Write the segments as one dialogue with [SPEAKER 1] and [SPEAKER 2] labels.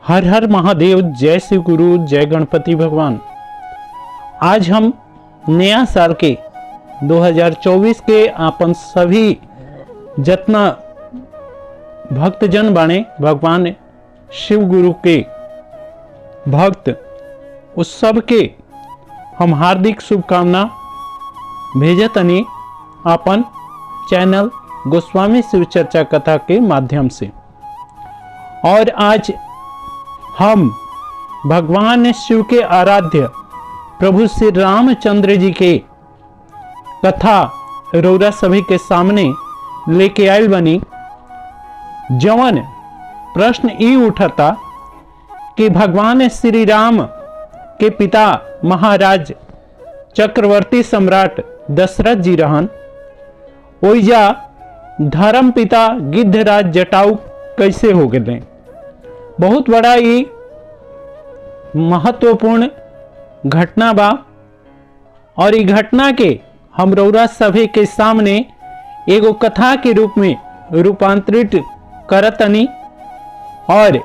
[SPEAKER 1] हर हर महादेव, जय शिव गुरु, जय गणपति भगवान। आज हम नया साल के 2024 के अपन सभी जतना भक्तजन बने भगवान शिव गुरु के भक्त, उस सब के हम हार्दिक शुभकामना भेजतनी अपन चैनल गोस्वामी शिव चर्चा कथा के माध्यम से। और आज हम भगवान शिव के आराध्य प्रभु श्री रामचंद्र जी के कथा रौरा सभी के सामने लेके आयल बनी। जवन प्रश्न ई उठता कि भगवान श्री राम के पिता महाराज चक्रवर्ती सम्राट दशरथ जी रहन, ओइजा धर्म पिता गिद्धराज जटाऊ कैसे हो गए। बहुत बड़ा ये महत्वपूर्ण घटना बा और इस घटना के हम रौरा सभी के सामने एगो कथा के रूप में रूपांतरित करतनी और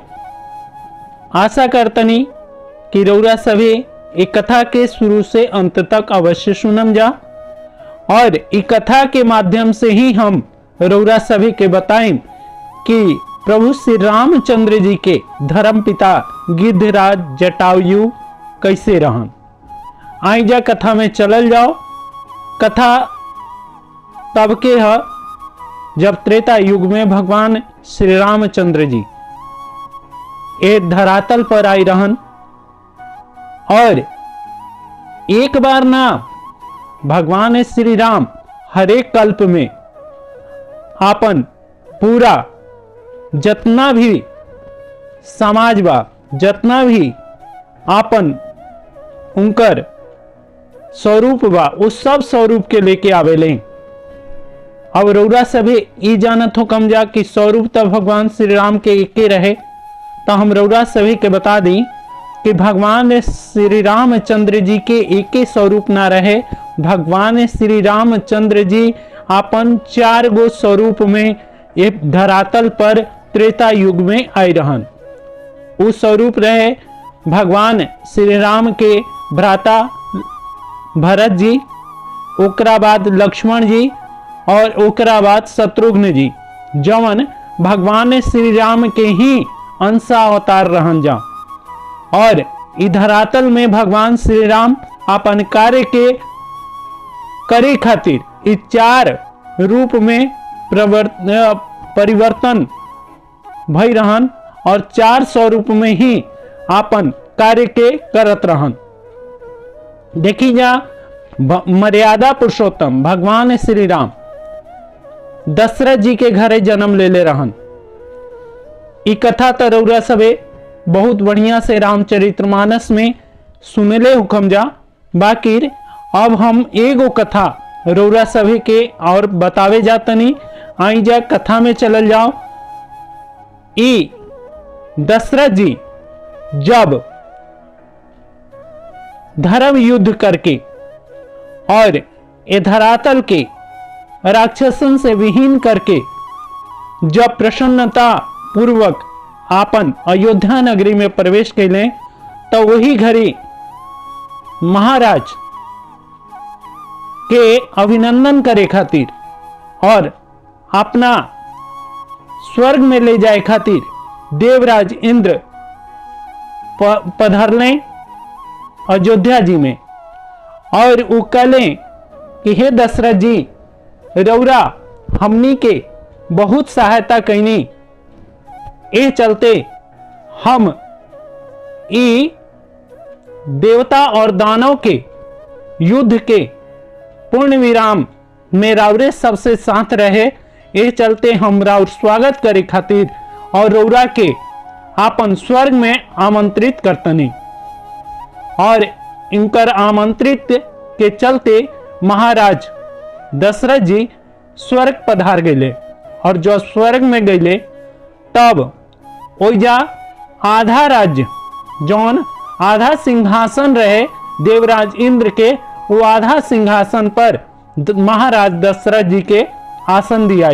[SPEAKER 1] आशा करतनी कि रौरा सभी एक कथा के शुरू से अंत तक अवश्य सुनम जा और इस कथा के माध्यम से ही हम रौरा सभी के बताएं कि प्रभु श्री रामचंद्र जी के धर्म पिता गिद्धराज जटायु कैसे रहन। आई जा कथा में चलल जाओ। कथा तब के है जब त्रेता युग में भगवान श्री रामचंद्र जी एक धरातल पर आई रहन और एक बार ना भगवान श्री राम हर एक कल्प में आपन पूरा जतना भी समाज बा, जतना भी आपन उनकर स्वरूप बा, उस सब स्वरूप के लेके आवेले। अब रौरा सभी ई जानत हो कम जा कि स्वरूप तब भगवान श्री राम के एके रहे। तो हम रौरा सभी के बता दी कि भगवान श्री रामचंद्र जी के एके स्वरूप ना रहे। भगवान श्री रामचंद्र जी अपन 4 गो स्वरूप में एक धरातल पर त्रेता युग में आई रहन। उस स्वरूप रहे भगवान श्री राम के भ्राता भरत जी, ओकरा बाद लक्ष्मण जी और ओकरा बाद शत्रुघ्न जी, जवन भगवान श्री राम के ही अंशा अवतार रहन जा। और इस धरातल में भगवान श्री राम अपन कार्य के करे खातिर इस 4 रूप में परिवर्तन भई रहन और 4 स्वरूप में ही आपन कार्य के करत रहन। देखी जा मर्यादा पुरुषोत्तम भगवान श्री राम दशरथ जी के घरे जन्म ले रहन। ई कथा तो रौरा सबे बहुत बढ़िया से रामचरितमानस में सुनले हुकम जा। बाकी अब हम एगो कथा रौरा सभी के और बतावे जातनी। आई जा कथा में चलल जाओ। ई दशरथ जी जब धर्म युद्ध करके और ये धरातल के राक्षसन से विहीन करके जब प्रसन्नता पूर्वक आपन अयोध्या नगरी में प्रवेश कैले, तो वही घड़ी महाराज के अभिनंदन करे खातिर और अपना स्वर्ग में ले जाए खातिर देवराज इंद्र पधारले अयोध्या जी में। और वो कहले कि हे दशरथ जी, रौरा हमनी के बहुत सहायता कैनी, ए चलते हम ई देवता और दानव के युद्ध के पूर्ण विराम में रावरे सबसे साथ रहे। ए चलते हम राउर स्वागत करे खातिर और रौरा के आपन स्वर्ग में आमंत्रित करतनी। और इनकर आमंत्रित के चलते महाराज दशरथ जी स्वर्ग पधार गए। और जो स्वर्ग में गए तब ओइजा आधा राज्य जौन आधा सिंहासन रहे देवराज इंद्र के, वो आधा सिंहासन पर महाराज दशरथ जी के आसन दिया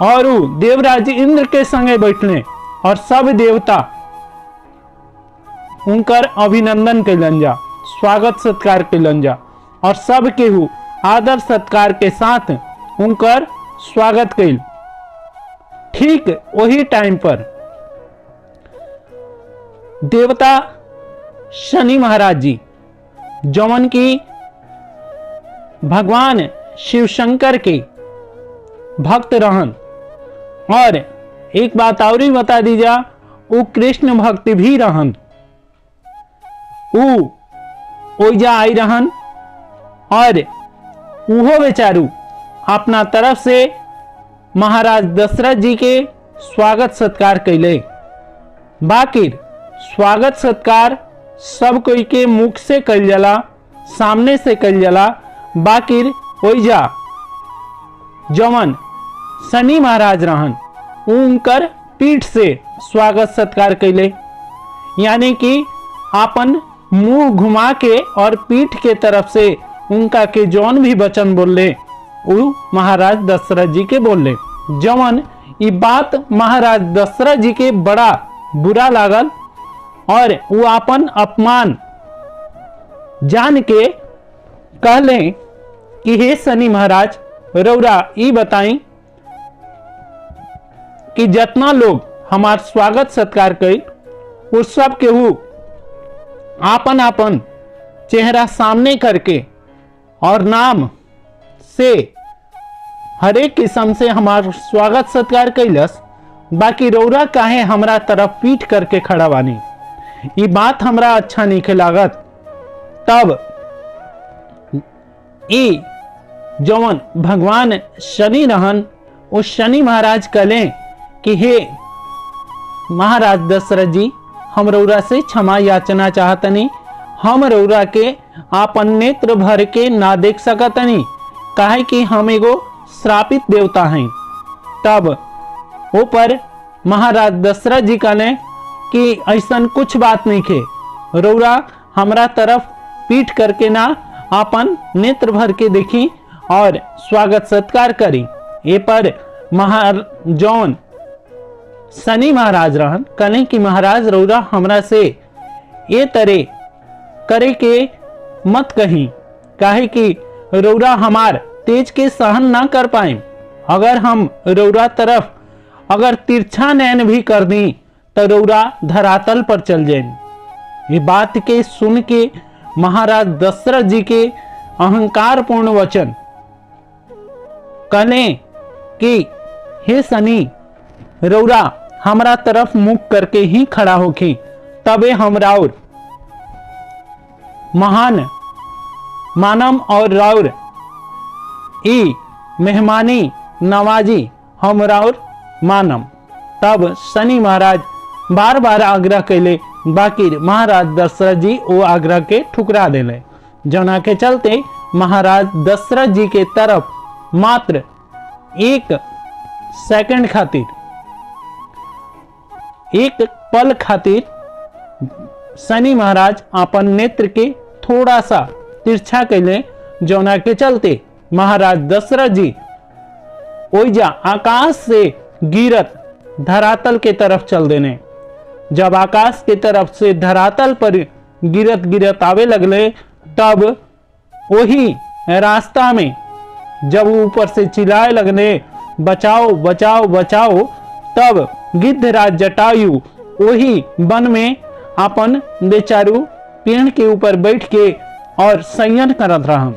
[SPEAKER 1] और वो देवराज इंद्र के संगे बैठने और सब देवता उनकर अभिनंदन कैलन जा, स्वागत सत्कार कैलन जा और सब केहू आदर सत्कार के साथ उनकर स्वागत कैल। ठीक वही टाइम पर देवता शनि महाराज जी जौन की भगवान शिव शंकर के भक्त रहन, और एक बात और ही बता दीजा, वो कृष्ण भक्ति भी रहन। ओइजा आई रहन और उहो बेचारू अपना तरफ से महाराज दशरथ जी के स्वागत सत्कार कैले। बाकी स्वागत सत्कार सब कोई के मुख से कल जाला, सामने से कल जाला, बाकी ओइजा जौन शनि महाराज रहन उनकर पीठ से स्वागत सत्कार कैले, यानी कि अपन मुंह घुमा के और पीठ के तरफ से उनका के जौन भी वचन बोले वो महाराज दशरथ जी के बोले। जौन ये बात महाराज दशरथ जी के बड़ा बुरा लागल और वो अपन अपमान जान के कहले कि हे शनि महाराज, रौरा ई बताई कि जितना लोग हमार स्वागत सत्कार कई उस सब केहू आपन आपन चेहरा सामने करके और नाम से हरेक किस्म से हमार स्वागत सत्कार कैलस, बाकी रौरा काहे हमरा तरफ पीठ करके खड़ा बानी, ये बात हमरा अच्छा नहीं लागत। तब ई जौन भगवान शनि रहन उस शनि महाराज कहले कि हे महाराज दशरथ जी, हम रौरा से क्षमा याचना चाहतनी, हम रौरा के आपन नेत्र भर के ना देख सकतनी, काहे कि हम एगो श्रापित देवता हैं। तब ऊपर महाराज दशरथ जी कहले कि ऐसन कुछ बात नहीं के, रौरा हमरा तरफ पीठ करके ना आपन नेत्र भर के देखी और स्वागत सत्कार करी। ये पर जौन शनि महाराज रहन कहले कि महाराज रौरा हमरा से ये तरह करे के मत कही, काहे कि रौरा हमार तेज के सहन ना कर पाए। अगर हम रौरा तरफ अगर तिरछा नैन भी कर दी तो रौरा धरातल पर चल जाए। ये बात के सुन के महाराज दशरथ जी के अहंकार पूर्ण वचन कहले कि हे शनि, रौरा हमरा तरफ मुख करके ही खड़ा होके, तबे हम राउर महान मानम और राउर ई मेहमानी नवाजी हम राउर मानम। तब शनि महाराज बार बार आग्रह कैले, बाकी महाराज दशरथ जी वो आग्रह के ठुकरा देले। जना के चलते महाराज दशरथ जी के तरफ मात्र एक सेकंड खातिर, एक पल खातिर शनि महाराज अपन नेत्र के थोड़ा सा तिरछा कैले, जौना के चलते महाराज दशरथ जी ओइजा आकाश से गिरत धरातल के तरफ चल देने। जब आकाश के तरफ से धरातल पर गिरत गिरत आवे लगले, तब वही रास्ता में जब ऊपर से चिल्लाए लगने बचाओ बचाओ बचाओ, तब गिद्धराज जटायु वही वन में अपन बेचारू पेड़ के ऊपर बैठ के और संयन करत रहन।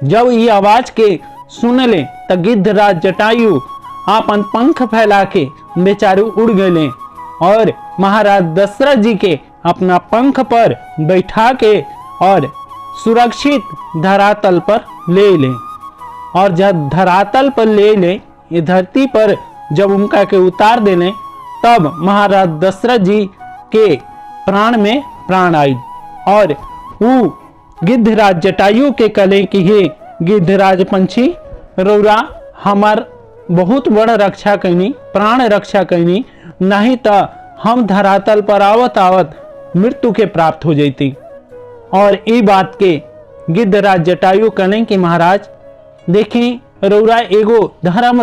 [SPEAKER 1] जब ये आवाज के सुनले तो गिद्धराज जटायु अपन पंख फैला के बेचारू उड़ गए और महाराज दशरथ जी के अपना पंख पर बैठा के और सुरक्षित धरातल पर ले लें। और जब धरातल पर ले लें, ये धरती पर जब उनका के उतार देने, तब महाराज दशरथ जी के प्राण में प्राण आई और वो गिद्धराज जटायु के कले कि हे गिद्धराज पंछी, रौरा हमार बहुत बड़ रक्षा कैनी, प्राण रक्षा कैनी, नहीं तो हम धरातल पर आवत आवत मृत्यु के प्राप्त हो जाती। और ये बात के गिद्धराज जटायु कहने कि महाराज देखें, रौरा एगो धर्म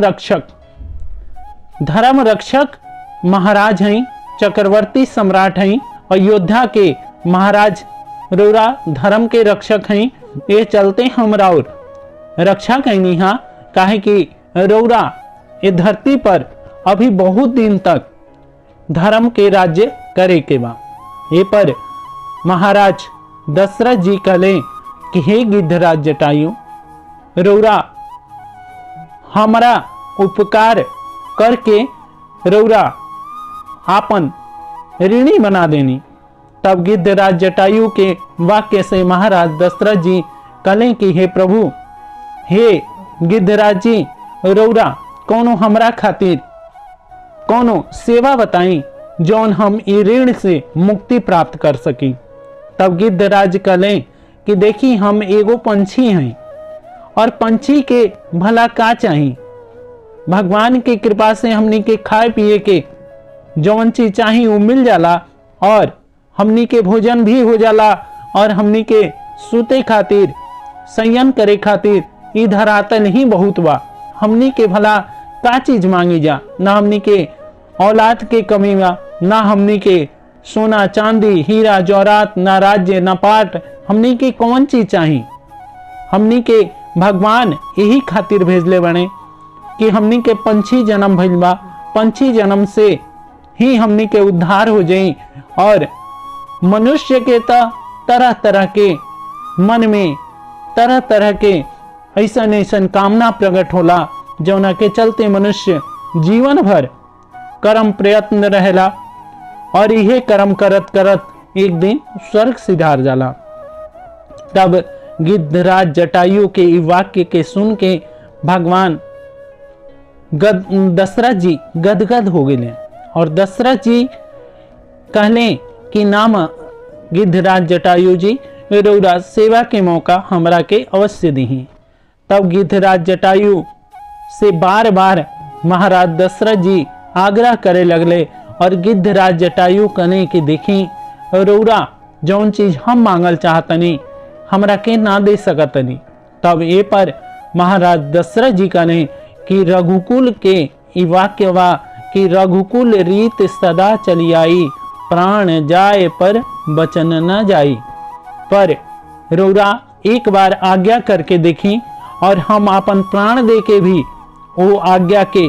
[SPEAKER 1] रक्षक महाराज हैं, चक्रवर्ती सम्राट हैं अयोध्या के महाराज रौरा धर्म के रक्षक हैं, ये चलते हमरा और रक्षा कहनी हा, काहे कि रौरा ये धरती पर अभी बहुत दिन तक धर्म के राज्य करे के बा। ये पर महाराज दशरथ जी कहले कि हे गिद्धराज जटायु, रौरा हमारा उपकार करके रौरा आपन ऋणी बना देनी। तब गिद्धराज जटायु के वाक्य से महाराज दशरथ जी कहले कि हे प्रभु, हे गिद्धराज जी, रौरा कोनो हमरा खातिर कोनो सेवा बताई जौन हम ई ऋण से मुक्ति प्राप्त कर सकी। तब गिद्धराज कहले कि देखी हम एगो पंछी हैं और पंछी के भला का चाहिए, भगवान की कृपा से हमनी के खाए पिए के जौन चीज चाहिए वो मिल जाला और हमनी के भोजन भी हो जाला और हमनी के सूते खातिर संयन करे खातिर ई धरातल ही बहुत बा। हमनी के भला का चीज मांगी जा, ना हमनी के औलाद के कमी बा, ना हमनी के सोना चांदी हीरा जौरात, ना राज्य ना पाट, हमनी के कौन चीज चाहिए। हमनी के भगवान यही खातिर भेजले बने कि हमनी के पंछी जन्म भइल बा, पंछी जन्म से ही हमनी के उद्धार हो जाई। और मनुष्य के तरह तरह के मन में तरह तरह के ऐसन ऐसन कामना प्रकट होला, जौना के चलते मनुष्य जीवन भर कर्म प्रयत्न रहेला और यह कर्म करत करत एक दिन स्वर्ग सिधार जाला। तब गिद्धराज जटायु के वाक्य के सुन के भगवान दशरथ जी गदगद हो गए और दशरथ जी कहले कि नाम गिद्धराज जटायु जी, रौरा सेवा के मौका हमरा के अवश्य दी। तब गिद्धराज जटायु से बार बार महाराज दशरथ जी आग्रह करे लगले और गिद्धराज जटायु कहने कि देखी रौरा जौन चीज हम मांगल चाहतनी हमरा के ना दे सकतनी। तब ये पर महाराज दशरथ जी कहने कि रघुकुल के ई वाक्य वा कि रघुकुल रीत सदा चली आई, प्राण जाए पर बचन न जाई। पर रौरा एक बार आज्ञा करके देखी और हम अपन प्राण दे के भी वो आज्ञा के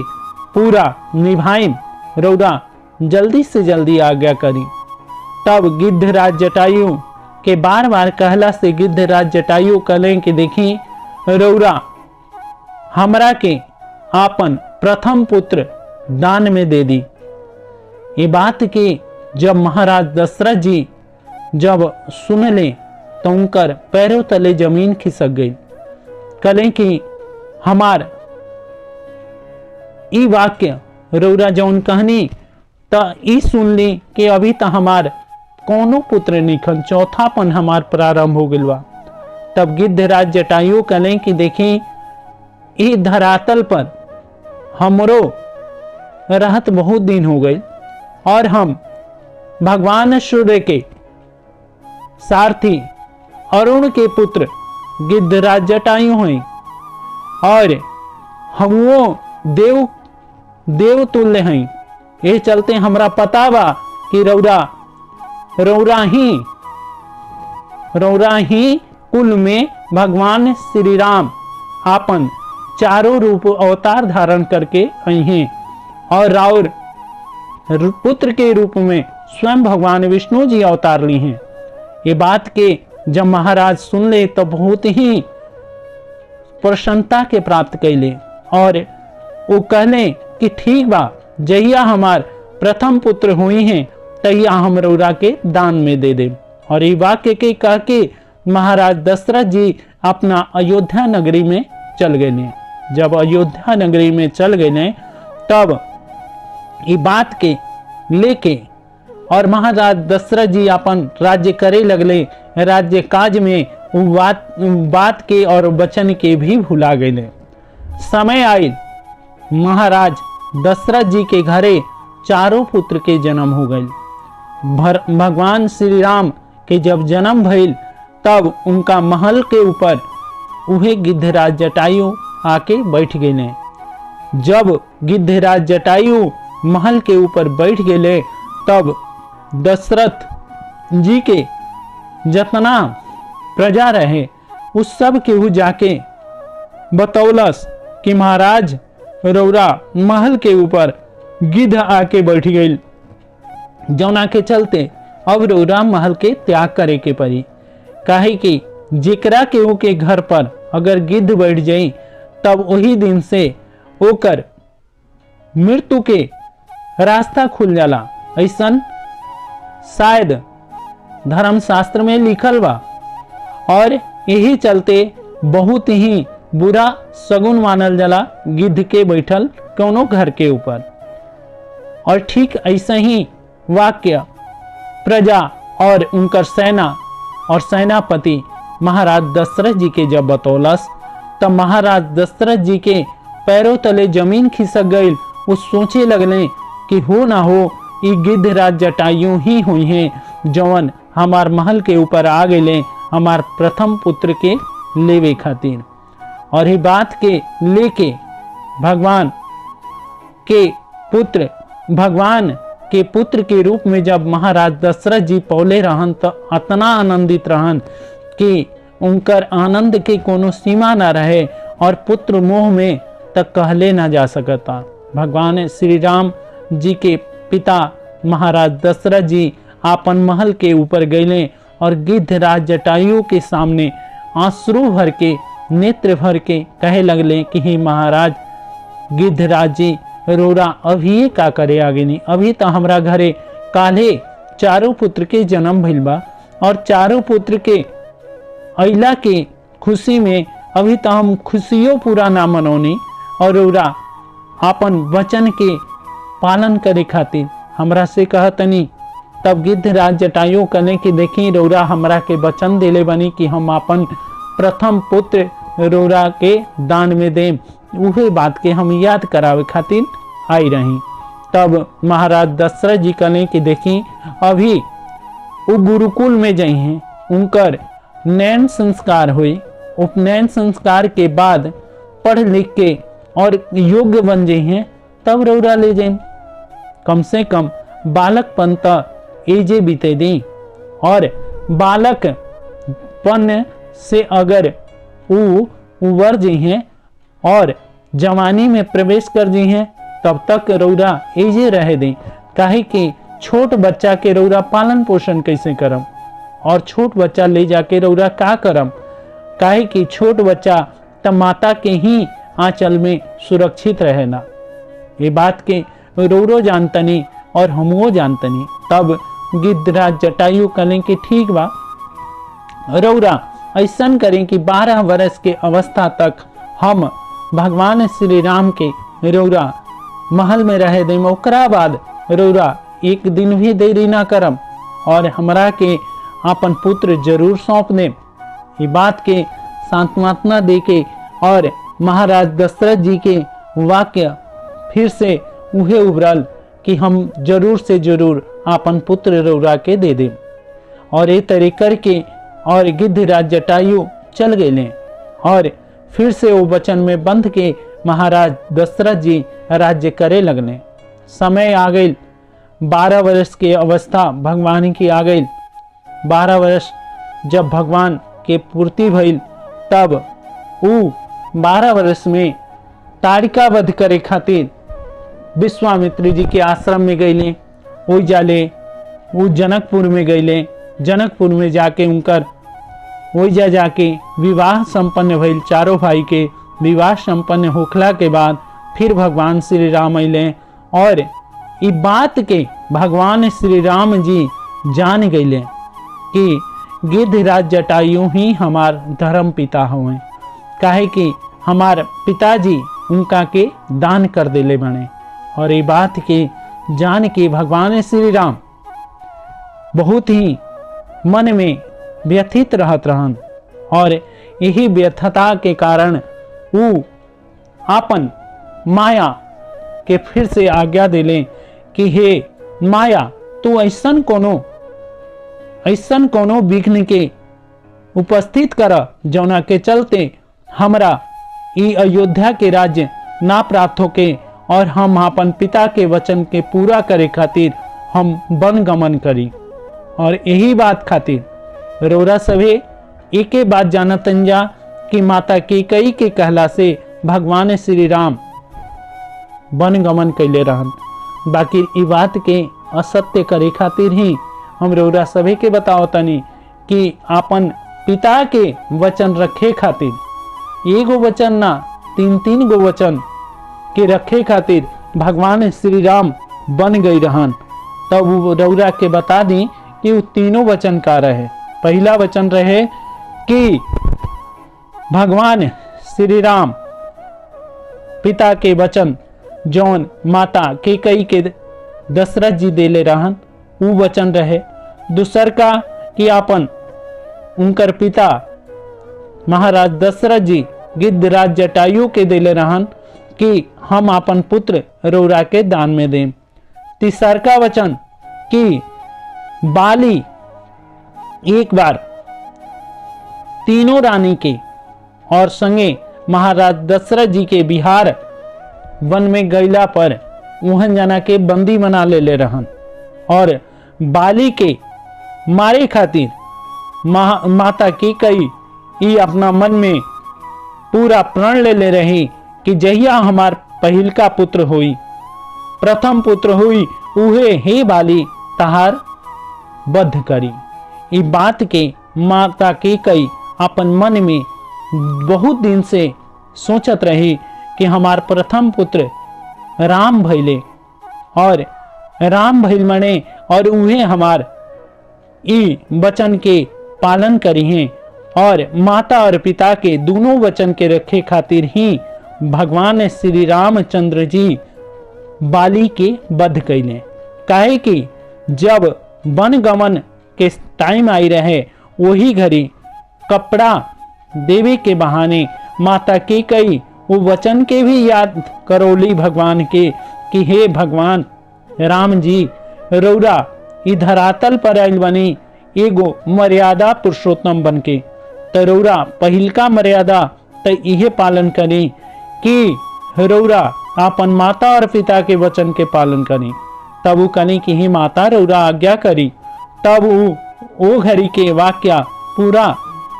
[SPEAKER 1] पूरा निभाएं, रौरा जल्दी से जल्दी आज्ञा करी। तब गिद्धराज जटायु के बार बार कहला से गिद्धराज जटायु कहले कि देखी रौरा हमरा के आपन प्रथम पुत्र दान में दे दी। ये बात के जब महाराज दशरथ जी जब सुन ले तो उनकर पैरों तले जमीन खिसक गई। कहले कि हमार ई वाक्य रौरा जौन कहनी त ई सुन ली कि अभी त हमार कोनो पुत्र निखन, चौथापन हमार प्रारंभ हो गइल बा। तब गिद्धराज जटायु कहले कि देखी ई धरातल पर हमरो रहत बहुत दिन हो गई और हम भगवान सूर्य के सारथी अरुण के पुत्र गिद्धराज जटायु हैं और हम वो देव तुल्य हैं। ये चलते हमरा पता बा कि रौरा ही कुल में भगवान श्री राम आपन चारों रूप अवतार धारण करके आई हैं और राउर पुत्र के रूप में स्वयं भगवान विष्णु जी अवतार ली हैं। ये बात के जब महाराज सुन ले तो बहुत ही प्रसन्नता के प्राप्त कैले और वो कहले कि ठीक बा, जहिया हमार प्रथम पुत्र हुई हैं तहिया हम रौरा के दान में दे दे। और ये वाक्य के कह के महाराज दशरथ जी अपना अयोध्या नगरी में चल गए। जब अयोध्या नगरी में चल गए तब ये बात के लेके और महाराज दशरथ जी अपन राज्य करे लगले। राज्य काज में बात के और वचन के भी भुला गए। समय आए महाराज दशरथ जी के घरे चारों पुत्र के जन्म हो गए। भगवान श्री राम के जब जन्म भइल तब उनका महल के ऊपर उहे गिद्धराज जटायु आके बैठ गए। जब गिद्धराज जटायु महल के ऊपर बैठ गए तब दशरथ जी के जतना प्रजा रहे उस सब केहू जाके बतौलस कि महाराज रौरा महल के ऊपर गिद्ध आके बैठ गई, जौना के चलते अब रौरा महल के त्याग करे के पड़ी। काहे कि जेकरा केहू के घर पर अगर गिद्ध बैठ जाई तब वही दिन से ओकर मृत्यु के रास्ता खुल जाला, ऐसन शायद धर्मशास्त्र में लिखल बा। और यही चलते बहुत ही बुरा सगुन मानल जाला गिद्ध के बैठल कोनो घर के ऊपर। और ठीक ऐसा ही वाक्य प्रजा और उनकर सेना और सेनापति महाराज दशरथ जी के जब बतौलस तब महाराज दशरथ जी के पैरों तले जमीन खिसक गई। वो सोचे लगले कि हो ना हो ये गिद्धराज जटायु ही हुई हैं जवन हमार महल के ऊपर आ गए हमार प्रथम पुत्र के लेवे खातिर। और ये बात के लेके भगवान के पुत्र के रूप में जब महाराज दशरथ जी पौले रहन तो इतना आनंदित रहन कि उनकर आनंद के कोनो सीमा ना रहे और पुत्र मोह में तक कहले ना जा सकता। भगवान श्री राम जी के पिता महाराज दशरथ जी आपन महल के ऊपर गए और गिद्धराज जटायु के सामने आंसू भर के नेत्र भर के कहे लगले कि हे महाराज गिद्धराज जी रोरा अभी का करे आगे नहीं, अभी तो हमरा घरे काले चारों पुत्र के जन्म भइल बा और चारों पुत्र के अइला के खुशी में अभी तो हम खुशियों पूरा ना मनौनी और रोरा आपन वचन के पालन करे खातिर हमरा से कहतनी। तब गिद्धराज जटायु कने कि देखी रौरा हमरा के वचन देले बनी कि हम अपन प्रथम पुत्र रौरा के दान में दें, उहे बात के हम याद करावे खातिर आई रही। तब महाराज दशरथ जी कने कि देखी अभी वो गुरुकुल में जाई हैं, उनकर नयन संस्कार हुई, उपनयन संस्कार के बाद पढ़ लिख के और योग्य बन जाई हैं तब रौरा ले जाए। कम से कम बालकपन तक एजे बीते दी और बालकपन से अगर उबर जी हैं और जवानी में प्रवेश कर जी हैं तब तक रौरा एजे रह दें। काहे कि छोट बच्चा के रौरा पालन पोषण कैसे करम और छोट बच्चा ले जाके रौरा का करम। काहे कि छोट बच्चा तब माता के ही आंचल में सुरक्षित रहेला। ये बात के रौरो जानतनी और हमो जानतनी। तब गिद्धराज जटायु कलें कि ठीक बा रौरा ऐसन करें कि 12 वर्ष के अवस्था तक हम भगवान श्री राम के रौरा महल में रह दें, ओकरा बाद रौरा एक दिन भी देरी ना करम और हमरा के अपन पुत्र जरूर सौंप दें। ये बात के सांत्वना दे के और महाराज दशरथ जी के वाक्य फिर से उहे उभरल कि हम जरूर से जरूर अपन पुत्र रौरा के दे दें। और ये तरह करके और गिद्धराज जटायु चल गए और फिर से वो वचन में बंध के महाराज दशरथ जी राज्य करे लगने। समय आ गई 12 वर्ष की अवस्था भगवान की आ गई। 12 वर्ष जब भगवान के पूर्ति भइल तब वो 12 वर्ष में तारिका वध करे खातिर विश्वामित्र जी के आश्रम में गईले। वो जाले वो जनकपुर में गईले। जनकपुर में जाके उनकर ओइजा जाके विवाह संपन्न भइल। चारों भाई के विवाह संपन्न होखला के बाद फिर भगवान श्री राम अइले और इस बात के भगवान श्री राम जी जान गईले कि गिद्धराज जटायु ही हमार धर्म पिता हुए। काहे कि हमार पिताजी उनका के दान कर देले बने। और ये बात के जान के भगवान श्री राम बहुत ही मन में व्यथित रहत रहन और यही व्यथता के कारण वो आपन माया के फिर से आज्ञा दिले कि हे माया तू ऐसन कोनो विघ्न के उपस्थित कर जौना के चलते हमरा ई अयोध्या के राज्य ना प्राप्त होके और हम अपन पिता के वचन के पूरा करे खातिर हम वन गमन करी। और यही बात खातिर रौरा सभे एके बात जानतन जा कि माता कैकेयी के कहला से भगवान श्री राम वन गमन कैले रहन। बाकी ई बात के असत्य करे खातिर ही हम रौरा सभे के बताओ तनी कि आपन पिता के वचन रखे खातिर एगो वचन ना 3 गो वचन के रखे खातिर भगवान श्री राम बन गई रहन। तब वो रौरा के बता दी कि वो तीनों वचन का रहे। पहला वचन रहे कि भगवान श्री राम पिता के वचन जौन माता कैकेयी के दशरथ जी देले रहन वो वचन रहे। दूसर का कि आपन उनकर पिता महाराज दशरथ जी गिद्धराज जटायु के देले रहन कि हम अपन पुत्र रौरा के दान में दें। तीसर का वचन कि बाली एक बार तीनों रानी के और संगे महाराज दशरथ जी के बिहार वन में गईला पर वहन जना के बंदी बना ले रहन और बाली के मारे खातिर माता कैकेयी अपना मन में पूरा प्रण ले रही कि जहिया हमार पहिलका पुत्र हुई, प्रथम पुत्र हुई, उहे हे बाली तहार बद्ध करी। ई बात के माता कैकेयी अपन मन में बहुत दिन से सोचत रही कि हमार प्रथम पुत्र राम भइले और राम भइल मने और उहे हमार ई वचन के पालन करी हैं और माता और पिता के दोनों वचन के रखे खातिर ही भगवान श्री रामचंद्र जी बाली के वध कैले। काहे कि जब वन गमन के टाइम आई रहे वही घड़ी कपड़ा देवे के बहाने माता कैकेयी वो वचन के भी याद करौली भगवान के कि हे भगवान राम जी रौरा ई धरातल पर आइल बनी एगो मर्यादा पुरुषोत्तम बन के रौरा पहिलका मर्यादा त इहे पालन करी कि रौरा आपन माता और पिता के वचन के पालन करी। तब वो कनी कि ही माता रौरा आज्ञा करी। तब वो घड़ी के वाक्य पूरा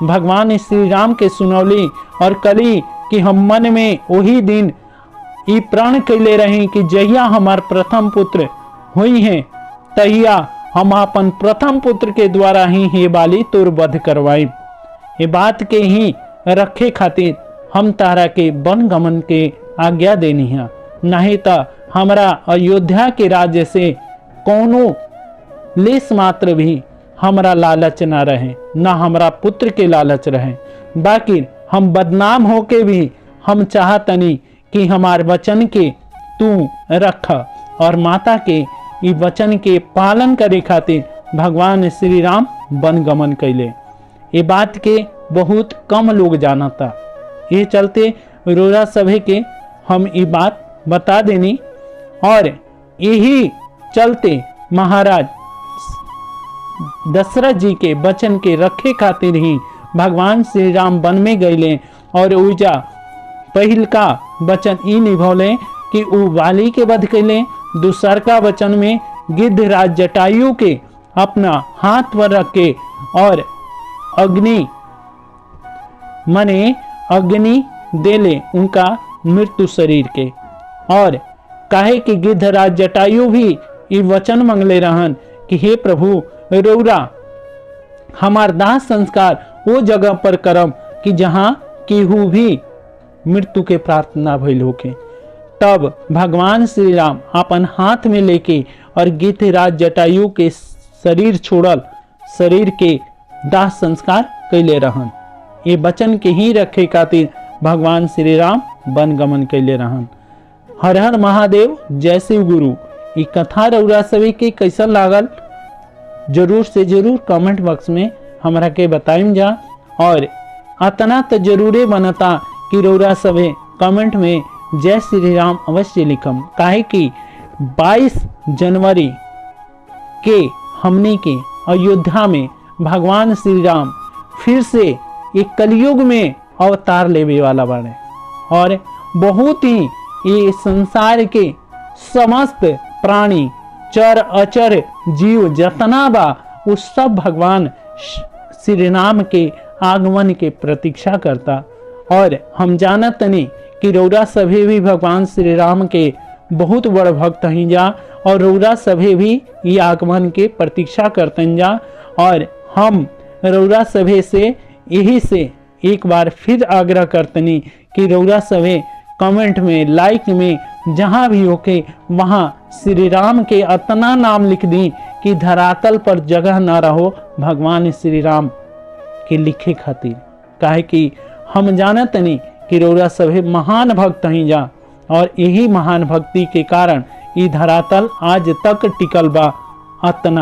[SPEAKER 1] भगवान श्री राम के सुनौली और कली कि हम मन में वही दिन ई प्रण कैले रही कि जहिया हमार प्रथम पुत्र हुई हैं तहिया हम अपन प्रथम पुत्र के द्वारा ही हे बाली तोर वध करवाई। ये बात के ही रखे खातिर हम तारा के वन गमन के आज्ञा देनी है, नहीं तो हमारा अयोध्या के राज्य से कोनो लेस मात्र भी हमारा लालच ना रहे, ना हमारा पुत्र के लालच रहे। बाकी हम बदनाम होके भी हम चाहतनी कि हमारे वचन के तू रख और माता के ई वचन के पालन करे खातिर भगवान श्री राम वन गमन कैले। ये बात के बहुत कम लोग जानता, ये चलते रौरा सभे के हम ये बात बता देनी और यही चलते महाराज दशरथ जी के वचन के रखे खातिर ही भगवान श्री राम वन में गईले और ऊजा पहिल का वचन ई निभौले कि ऊ बाली के वध कैले। दूसर का वचन में गिद्धराज जटायु के अपना हाथ पर रख के और अग्नि मने अग्नि देले उनका मृत्यु शरीर के। और काहे कि गिद्धराज जटायु भी ई वचन मंगले रहन कि हे प्रभु रौरा हमार दाह संस्कार वो जगह पर करम कि जहाँ केहू भी मृत्यु के प्रार्थना भइल होके। तब भगवान श्री राम अपन हाथ में लेके और गिद्धराज जटायु के शरीर छोड़ल शरीर के दाह संस्कार कैले रहन। ये वचन के ही रखे खातिर भगवान श्री राम वन गमन कैले रहन। हर हर महादेव, जय शिव गुरु। ये कथा रौरा सभी के कैसन लागल जरूर से जरूर कमेंट बॉक्स में हमरा के बताइम जा। और अतना तो जरूरे बनता कि रौरा सभी कमेंट में जय श्री राम अवश्य लिखम। काहे कि 22 जनवरी के हमने के अयोध्या में भगवान श्री राम फिर से एक कलयुग में अवतार लेवे वाला बने और बहुत ही ये संसार के समस्त प्राणी चर अचर जीव जतना बा वो सब भगवान श्री राम के आगमन के प्रतीक्षा करता। और हम जानत नहीं कि रौरा सभी भी भगवान श्री राम के बहुत बड़ भक्त हैं जा, और रौरा सभी भी ये आगमन के प्रतीक्षा करतन जा। और हम रौरा सभी से यही से एक बार फिर आग्रह करतनी कि रौरा सभी कमेंट में, लाइक में, जहाँ भी होके वहाँ श्री राम के अतना नाम लिख दी कि धरातल पर जगह ना रहो भगवान श्री राम के लिखे खातिर। काहे कि हम जानत नहीं कि रौरा सभी महान भक्त हैं जा, और यही महान भक्ति के कारण ये धरातल आज तक टिकल बा। अतना